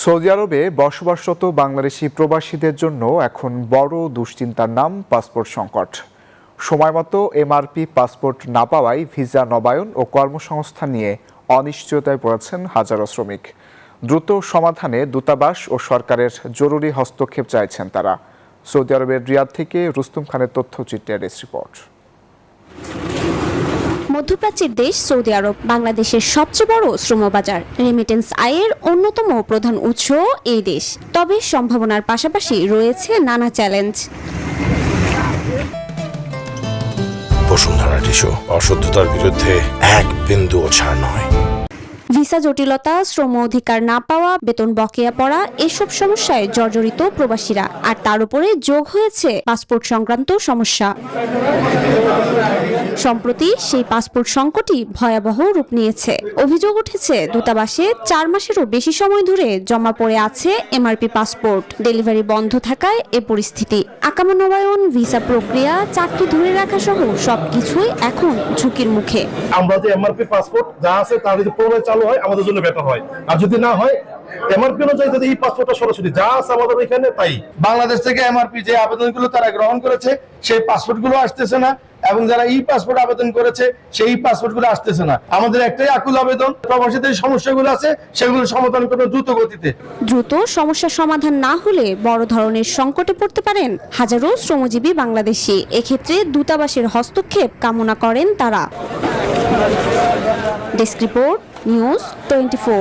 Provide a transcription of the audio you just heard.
Saudi আরবে বসবাসরত বাংলাদেশি প্রবাসীদের জন্য এখন বড় দুশ্চিন্তার নাম পাসপোর্ট সংকট। সময়মতো এমআরপি পাসপোর্ট না পাওয়ায় ভিসা নবায়ন ও কর্মসংস্থান নিয়ে অনিশ্চয়তায় পড়েছেন হাজারো শ্রমিক। দ্রুত সমাধানে দূতাবাস ও সরকারের জরুরি হস্তক্ষেপ চাইছেন তারা। সৌদি আরবের রিয়াদ থেকে রুস্তুম খানের তথ্যচিত্রের রিপোর্ট। মধ্যপ্রাচ্যের দেশ সৌদি আরব বাংলাদেশের সবচেয়ে বড় শ্রমবাজার। রেমিটেন্স আয়ের অন্যতম প্রধান উৎস এই দেশ। তবে সম্ভাবনার পাশাপাশি রয়েছে নানা চ্যালেঞ্জ। বসুন্ধরা টিস্যু, অশুদ্ধতার বিরুদ্ধে এক বিন্দুও ছাড় নয়। ভিসা জটিলতা, শ্রম অধিকার না পাওয়া, বেতন বকেয়া পড়া, এসব সমস্যায় জর্জরিত প্রবাসীরা। আর তার উপরে যোগ হয়েছে পাসপোর্ট সংক্রান্ত সমস্যা। সম্প্রতি সেই পাসপোর্ট সংকটই ভয়াবহ রূপ নিয়েছে। অভিযোগ উঠেছে দূতাবাসে 4 মাসেরও বেশি সময় ধরে জমা পড়ে আছে এমআরপি পাসপোর্ট। ডেলিভারি বন্ধ থাকায় এ পরিস্থিতি। আকামা নবায়ন, ভিসা প্রক্রিয়া, চাকরি ধরে রাখা সহ সবকিছুই এখন ঝুঁকির মুখে। আমরা যে এমআরপি পাসপোর্ট যা আছে তার যদি পুনরায় চালু হয় আমাদের জন্য বেটার হয়, আর যদি না হয় এমআরপি অনুযায়ী যদি এই পাসপোর্টটা সরাসরি যা আছে আমাদের এখানে তাই। বাংলাদেশ থেকে এমআরপি যে আবেদনগুলো তারা গ্রহণ করেছে সেই পাসপোর্টগুলো আসতেছে না, এবং যারা ই পাসপোর্ট আবেদন করেছে সেই পাসপোর্টগুলো আসতেছে না। আমাদের একটাই আকুল আবেদন, প্রবাসীদের সমস্যাগুলো আছে সেগুলো সমাধান করতে দ্রুত গতিতে। দ্রুত সমস্যার সমাধান না হলে বড় ধরনের সংকটে পড়তে পারেন হাজারো শ্রমজীবী বাংলাদেশি। এক্ষেত্রে দূতাবাসের হস্তক্ষেপ কামনা করেন তারা। Desk report, news 24।